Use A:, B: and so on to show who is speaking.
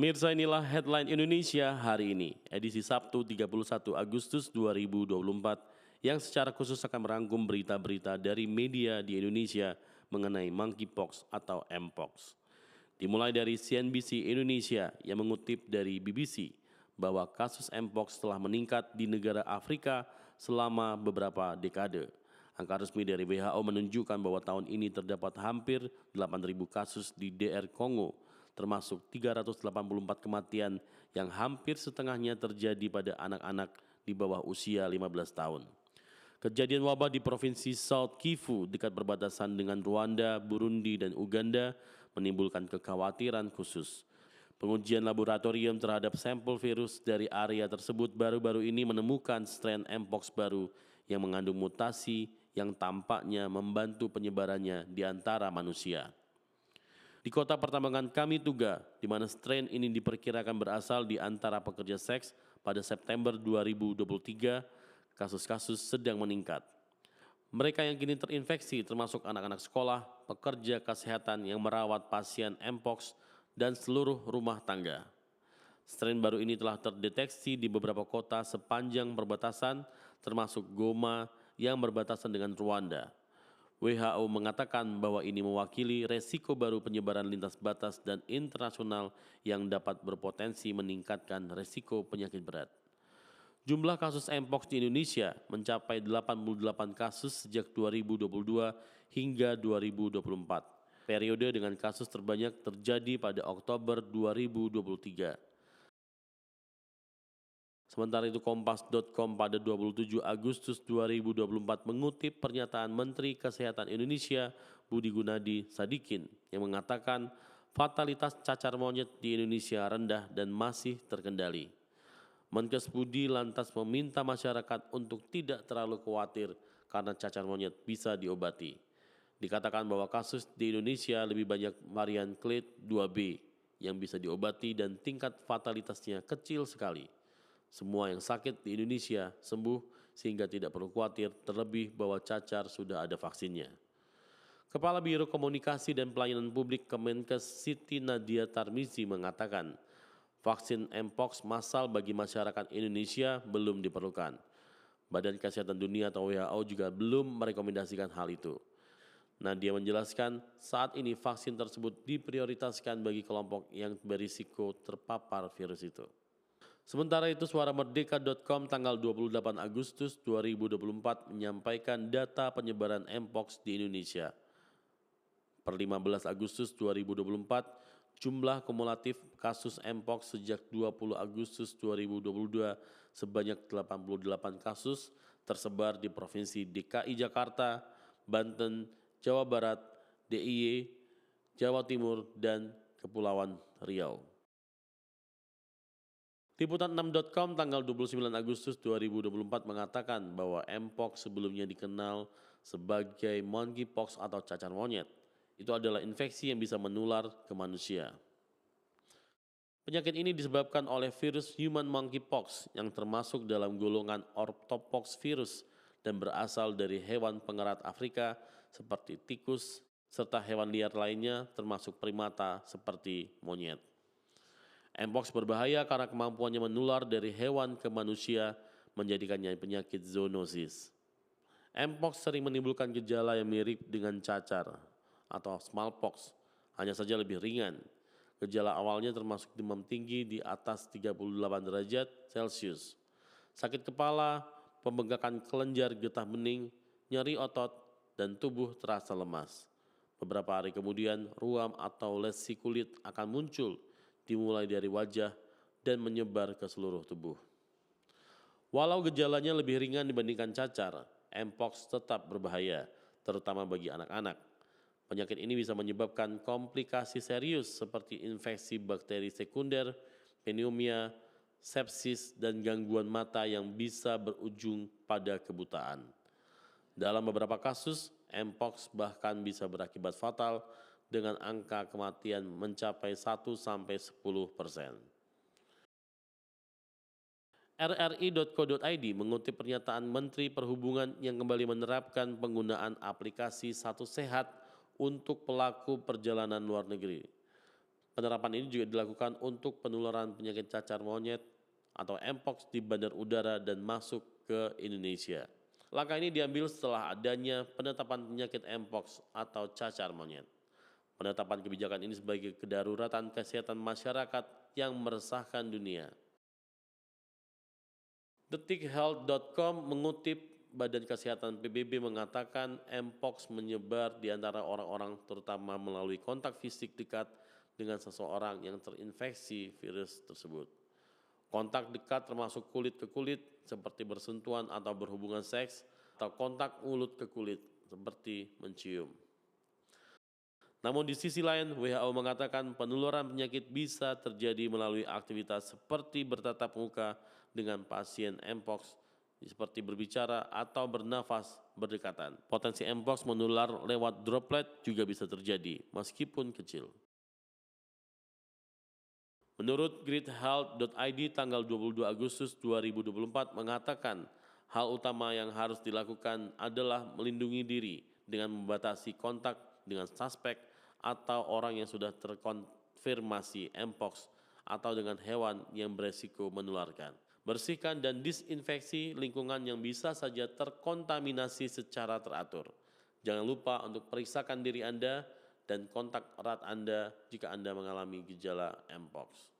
A: Pemirsa, inilah headline Indonesia hari ini, edisi Sabtu 31 Agustus 2024, yang secara khusus akan merangkum berita-berita dari media di Indonesia mengenai monkeypox atau mpox. Dimulai dari CNBC Indonesia yang mengutip dari BBC bahwa kasus mpox telah meningkat di negara Afrika selama beberapa dekade. Angka resmi dari WHO menunjukkan bahwa tahun ini terdapat hampir 8.000 kasus di DR Kongo, termasuk 384 kematian yang hampir setengahnya terjadi pada anak-anak di bawah usia 15 tahun. Kejadian wabah di Provinsi South Kivu dekat berbatasan dengan Rwanda, Burundi, dan Uganda menimbulkan kekhawatiran khusus. Pengujian laboratorium terhadap sampel virus dari area tersebut baru-baru ini menemukan strain mpox baru yang mengandung mutasi yang tampaknya membantu penyebarannya di antara manusia. Di kota pertambangan Kamituga, di mana strain ini diperkirakan berasal di antara pekerja seks pada September 2023, kasus-kasus sedang meningkat. Mereka yang kini terinfeksi termasuk anak-anak sekolah, pekerja kesehatan yang merawat pasien mpox, dan seluruh rumah tangga. Strain baru ini telah terdeteksi di beberapa kota sepanjang perbatasan, termasuk Goma yang berbatasan dengan Rwanda. WHO mengatakan bahwa ini mewakili resiko baru penyebaran lintas batas dan internasional yang dapat berpotensi meningkatkan resiko penyakit berat. Jumlah kasus mpox di Indonesia mencapai 88 kasus sejak 2022 hingga 2024. Periode dengan kasus terbanyak terjadi pada Oktober 2023. Sementara itu Kompas.com pada 27 Agustus 2024 mengutip pernyataan Menteri Kesehatan Indonesia Budi Gunadi Sadikin yang mengatakan fatalitas cacar monyet di Indonesia rendah dan masih terkendali. Menkes Budi lantas meminta masyarakat untuk tidak terlalu khawatir karena cacar monyet bisa diobati. Dikatakan bahwa kasus di Indonesia lebih banyak varian clade 2B yang bisa diobati dan tingkat fatalitasnya kecil sekali. Semua yang sakit di Indonesia sembuh sehingga tidak perlu khawatir, terlebih bahwa cacar sudah ada vaksinnya. Kepala Biro Komunikasi dan Pelayanan Publik Kemenkes Siti Nadia Tarmizi mengatakan, vaksin mpox massal bagi masyarakat Indonesia belum diperlukan. Badan Kesehatan Dunia atau WHO juga belum merekomendasikan hal itu. Nadia menjelaskan saat ini vaksin tersebut diprioritaskan bagi kelompok yang berisiko terpapar virus itu. Sementara itu Suara Merdeka.com tanggal 28 Agustus 2024 menyampaikan data penyebaran mpox di Indonesia. Per 15 Agustus 2024, jumlah kumulatif kasus mpox sejak 20 Agustus 2022 sebanyak 88 kasus tersebar di Provinsi DKI Jakarta, Banten, Jawa Barat, DIY, Jawa Timur, dan Kepulauan Riau. Liputan6.com tanggal 29 Agustus 2024 mengatakan bahwa mpox sebelumnya dikenal sebagai monkeypox atau cacar monyet. Itu adalah infeksi yang bisa menular ke manusia. Penyakit ini disebabkan oleh virus human monkeypox yang termasuk dalam golongan orthopox virus dan berasal dari hewan pengerat Afrika seperti tikus serta hewan liar lainnya termasuk primata seperti monyet. Mpox berbahaya karena kemampuannya menular dari hewan ke manusia menjadikannya penyakit zoonosis. Mpox sering menimbulkan gejala yang mirip dengan cacar atau smallpox, hanya saja lebih ringan. Gejala awalnya termasuk demam tinggi di atas 38 derajat Celcius, sakit kepala, pembengkakan kelenjar getah bening, nyeri otot, dan tubuh terasa lemas. Beberapa hari kemudian, ruam atau lesi kulit akan muncul, dimulai dari wajah dan menyebar ke seluruh tubuh. Walau gejalanya lebih ringan dibandingkan cacar, mpox tetap berbahaya, terutama bagi anak-anak. Penyakit ini bisa menyebabkan komplikasi serius seperti infeksi bakteri sekunder, pneumonia, sepsis, dan gangguan mata yang bisa berujung pada kebutaan. Dalam beberapa kasus, mpox bahkan bisa berakibat fatal dengan angka kematian mencapai 1-10%. RRI.co.id mengutip pernyataan Menteri Perhubungan yang kembali menerapkan penggunaan aplikasi Satu Sehat untuk pelaku perjalanan luar negeri. Penerapan ini juga dilakukan untuk penularan penyakit cacar monyet atau Mpox di bandar udara dan masuk ke Indonesia. Langkah ini diambil setelah adanya penetapan penyakit Mpox atau cacar monyet. Penetapan kebijakan ini sebagai kedaruratan kesehatan masyarakat yang meresahkan dunia. Detikhealth.com mengutip Badan Kesehatan PBB mengatakan Mpox menyebar di antara orang-orang terutama melalui kontak fisik dekat dengan seseorang yang terinfeksi virus tersebut. Kontak dekat termasuk kulit ke kulit seperti bersentuhan atau berhubungan seks atau kontak mulut ke kulit seperti mencium. Namun di sisi lain, WHO mengatakan penularan penyakit bisa terjadi melalui aktivitas seperti bertatap muka dengan pasien Mpox, seperti berbicara atau bernafas berdekatan. Potensi Mpox menular lewat droplet juga bisa terjadi, meskipun kecil. Menurut gridhealth.id tanggal 22 Agustus 2024 mengatakan hal utama yang harus dilakukan adalah melindungi diri dengan membatasi kontak dengan suspek atau orang yang sudah terkonfirmasi Mpox atau dengan hewan yang beresiko menularkan. Bersihkan dan disinfeksi lingkungan yang bisa saja terkontaminasi secara teratur. Jangan lupa untuk periksakan diri Anda dan kontak erat Anda jika Anda mengalami gejala Mpox.